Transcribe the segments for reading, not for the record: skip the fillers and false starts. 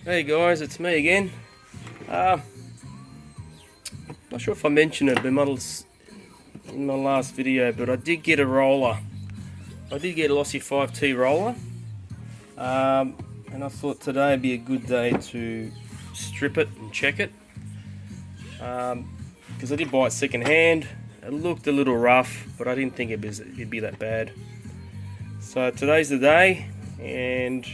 Hey guys, it's me again. Uh, Not sure if I mentioned it in my last video, but I did get a roller. I did get a Lossy 5T roller, and I thought today would be a good day to strip it and check it. Because I did buy it second hand. It looked a little rough, but I didn't think it'd be that bad. So today's the day, and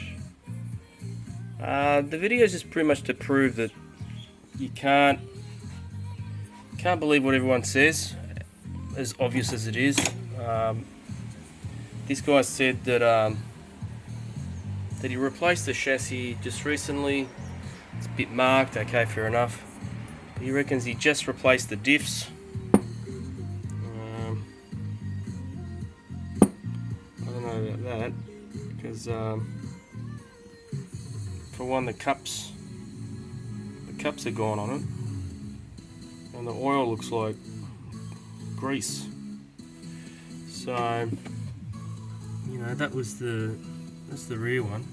the video is just pretty much to prove that you can't believe what everyone says, as obvious as it is. This guy said that he replaced the chassis just recently. It's a bit marked, okay, fair enough. But he reckons he just replaced the diffs. I don't know about that, because for one, the cups are gone on it, and the oil looks like grease. So, that's the rear one.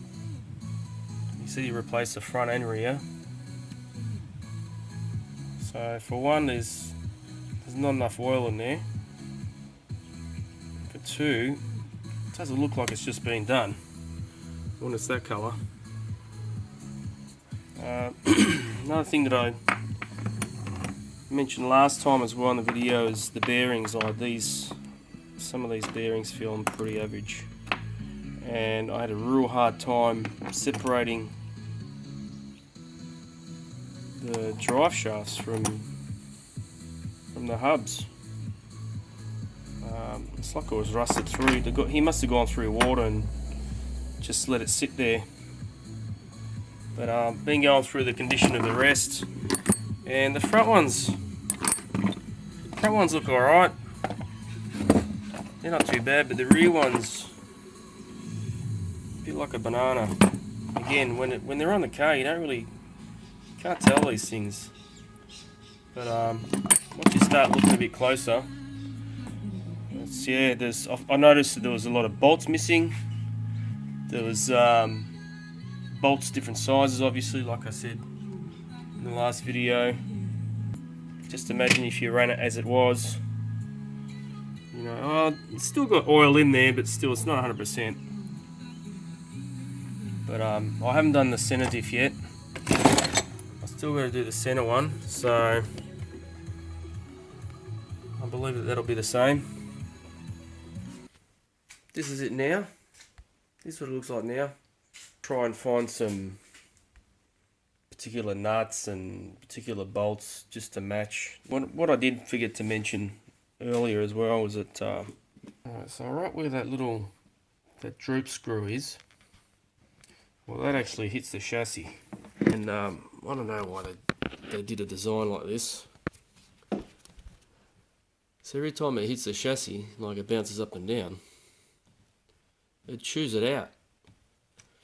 You see, he replaced the front and rear. So for one, there's not enough oil in there. For two, it doesn't look like it's just been done when it's that colour. Another thing that I mentioned last time as well in the video is the bearings. Some of these bearings feel pretty average, and I had a real hard time separating the drive shafts from the hubs. It's like it was rusted through. He must have gone through water and just let it sit there. But been going through the condition of the rest, and the front ones look alright. They're not too bad, but the rear ones, a bit like a banana. Again, when they're on the car, can't tell these things. But once you start looking a bit closer, I noticed that there was a lot of bolts missing. There was bolts different sizes, obviously, like I said in the last video. Just imagine if you ran it as it was. It's still got oil in there, but still, it's not 100%. But I haven't done the center diff yet. I still got to do the center one, so I believe that'll be the same. This is it now. This is what it looks like now. Try and find some particular nuts and particular bolts just to match. What I did forget to mention earlier as well was that so right where that droop screw is, well, that actually hits the chassis, and I don't know why they did a design like this. So every time it hits the chassis, like it bounces up and down, it chews it out.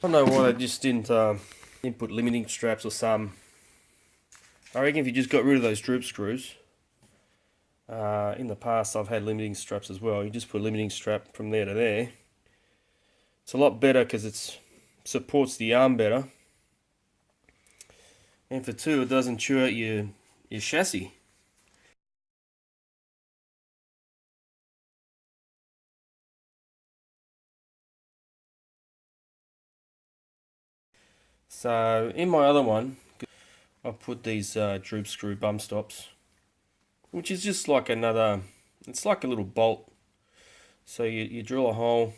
I don't know why they just didn't put limiting straps or some. I reckon if you just got rid of those droop screws, in the past I've had limiting straps as well, you just put a limiting strap from there to there. It's a lot better because it supports the arm better, and for two, it doesn't chew out your chassis. So in my other one, I've put these droop screw bum stops, which is just like it's like a little bolt. So you drill a hole,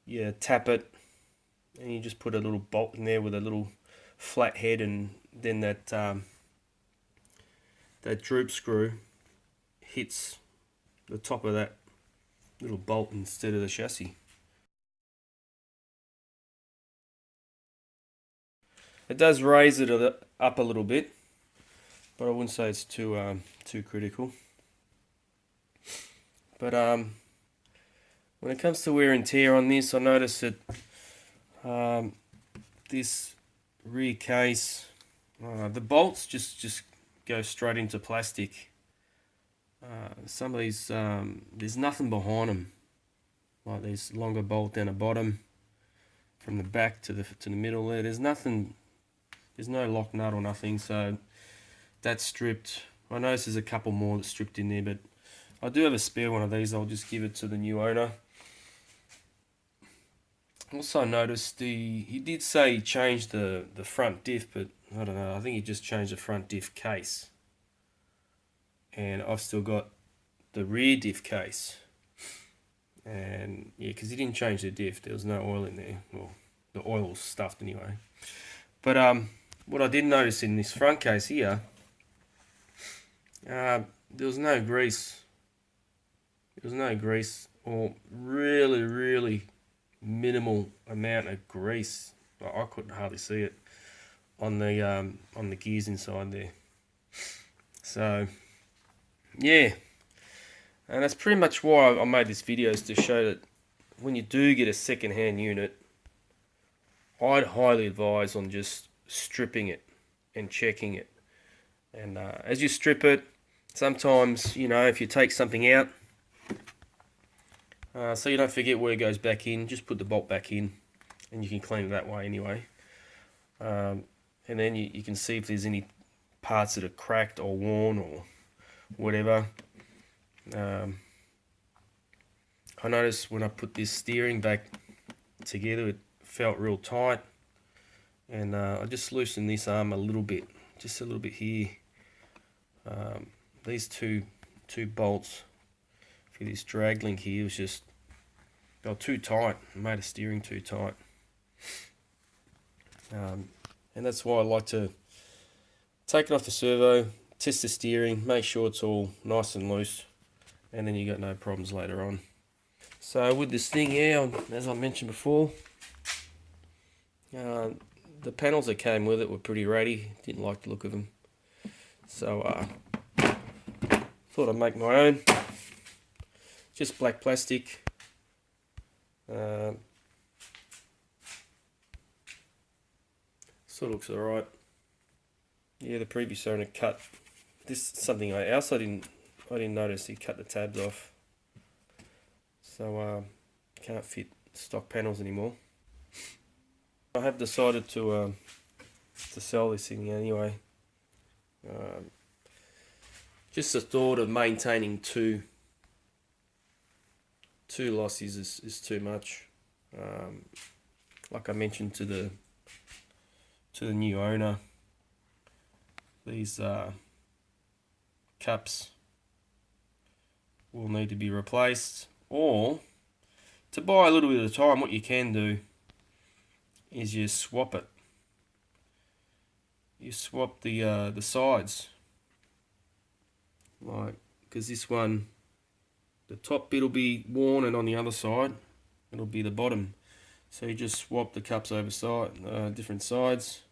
you tap it, and you just put a little bolt in there with a little flat head, and then that droop screw hits the top of that little bolt instead of the chassis. It does raise it up a little bit, but I wouldn't say it's too critical. But when it comes to wear and tear on this, I noticed that this rear case, the bolts just go straight into plastic. Some of these, there's nothing behind them. Like there's longer bolt down the bottom, from the back to the middle there. There's nothing There's no lock nut or nothing, so that's stripped. I notice there's a couple more that's stripped in there, but I do have a spare one of these. I'll just give it to the new owner. Also noticed he did say he changed the front diff, but I don't know. I think he just changed the front diff case. And I've still got the rear diff case. And yeah, because he didn't change the diff. There was no oil in there. Well, the oil was stuffed anyway. But what I did notice in this front case here, there was no grease. There was no grease, or really, really minimal amount of grease. I couldn't hardly see it on the gears inside there. So yeah, and that's pretty much why I made this video, is to show that when you do get a second-hand unit, I'd highly advise on just stripping it and checking it. And as you strip it, sometimes, you know, if you take something out, so you don't forget where it goes back in, just put the bolt back in, and you can clean it that way anyway. And then you can see if there's any parts that are cracked or worn or whatever. I noticed when I put this steering back together, it felt real tight, and I just loosened this arm a little bit, just a little bit here. These two bolts for this drag link here was just, they were too tight. It made the steering too tight, and that's why I like to take it off the servo, test the steering, make sure it's all nice and loose, and then you got no problems later on. So with this thing here, as I mentioned before, the panels that came with it were pretty ratty. Didn't like the look of them, so thought I'd make my own. Just black plastic. Sort of looks alright. Yeah, the previous owner cut this. Something else I didn't notice. He cut the tabs off, so can't fit stock panels anymore. I have decided to sell this thing anyway. Just the thought of maintaining two losses is too much. Like I mentioned to the new owner, these cups will need to be replaced, or to buy a little bit at a time, what you can do is you swap it. You swap the sides, like, because this one, the top bit will be worn, and on the other side it'll be the bottom. So you just swap the cups over different sides,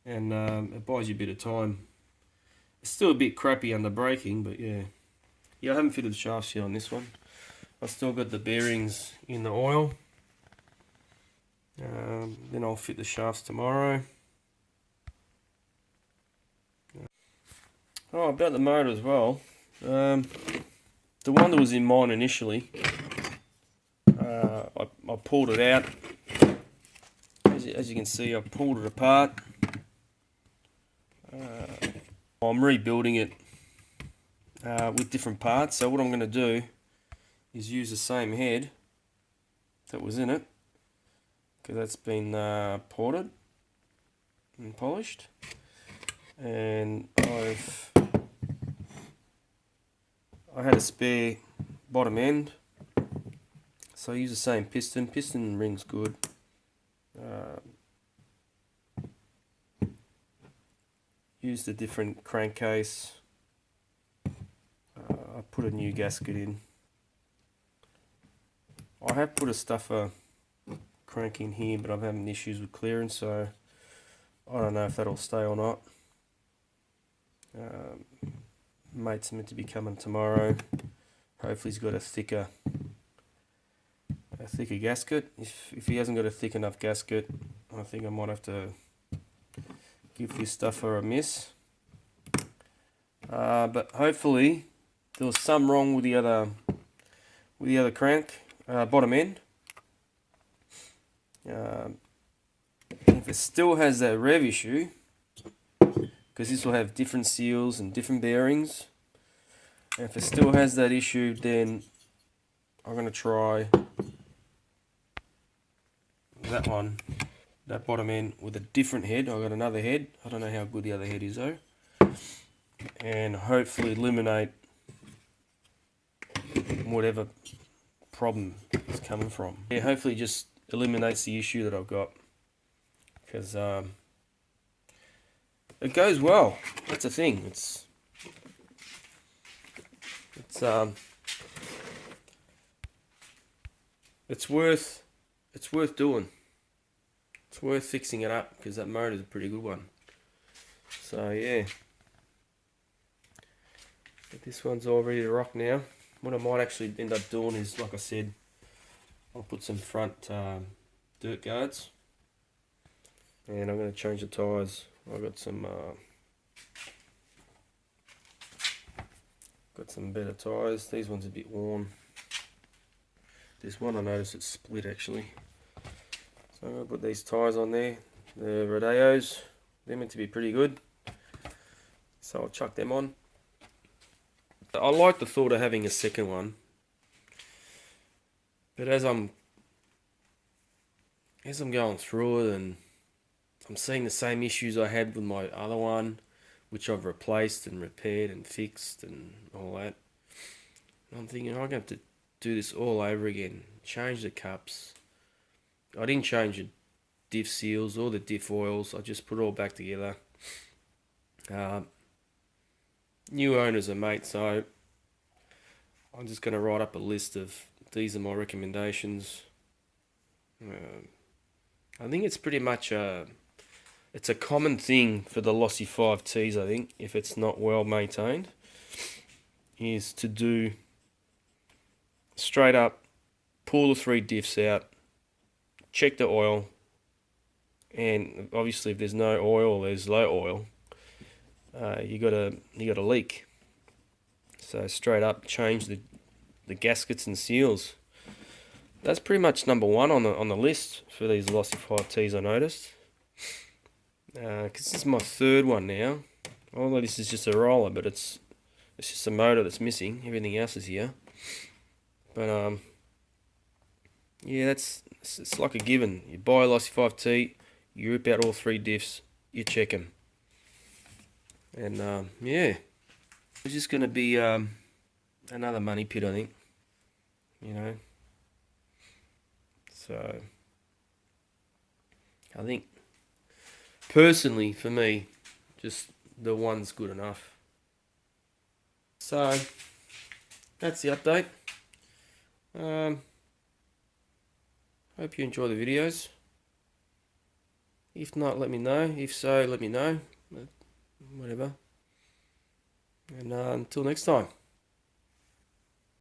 and it buys you a bit of time. It's still a bit crappy under braking, but yeah, I haven't fitted the shafts yet on this one. I've still got the bearings in the oil. Then I'll fit the shafts tomorrow. Oh, about the motor as well. The one that was in mine initially, I pulled it out. As you can see, I pulled it apart. I'm rebuilding it with different parts. So what I'm going to do is use the same head that was in it, because that's been ported and polished, and I had a spare bottom end, so I use the same piston. Piston ring's good. Used a different crankcase. I put a new gasket in. I have put a stuffer crank in here, but I'm having issues with clearance, so I don't know if that'll stay or not. Mate's meant to be coming tomorrow. Hopefully he's got a thicker gasket. If he hasn't got a thick enough gasket, I think I might have to give this stuffer a miss. But hopefully there was some wrong with the other bottom end. If If it still has that rev issue, because this will have different seals and different bearings, and if it still has that issue, then I'm going to try that one, that bottom end with a different head. I've got another head. I don't know how good the other head is though. And hopefully eliminate whatever problem it's coming from. Yeah, hopefully just eliminates the issue that I've got. Because it goes well. That's the thing. It's worth doing. It's worth fixing it up because that motor is a pretty good one. So yeah, but this one's all ready to rock now. What I might actually end up doing is, like I said, I'll put some front dirt guards, and I'm going to change the tyres. I've got some better tyres. These ones are a bit worn. This one I noticed it's split actually. So I'm going to put these tyres on there. The Rodeos, they're meant to be pretty good. So I'll chuck them on. I like the thought of having a second one. But as I'm going through it and I'm seeing the same issues I had with my other one, which I've replaced and repaired and fixed and all that. And I'm thinking I'm going to have to do this all over again. Change the cups. I didn't change the diff seals or the diff oils. I just put it all back together. New owners are mates, so I'm just going to write up a list of these are my recommendations. I think it's pretty much it's a common thing for the Lossy 5Ts, I think, if it's not well maintained, is to do straight up, pull the 3 diffs out, check the oil, and obviously if there's no oil, there's low oil, you got a leak. So straight up change the gaskets and seals. That's pretty much number one on the list for these Lossy 5Ts, I noticed. Because this is my third one now. Although this is just a roller, but it's just a motor that's missing. Everything else is here. But yeah, it's like a given. You buy a Lossy 5T, you rip out all 3 diffs, you check them. And yeah, it's just going to be another money pit, I think. You know. So I think personally for me, just the one's good enough. So that's the update. Hope you enjoy the videos. If not, let me know. If so, let me know. Whatever. And until next time.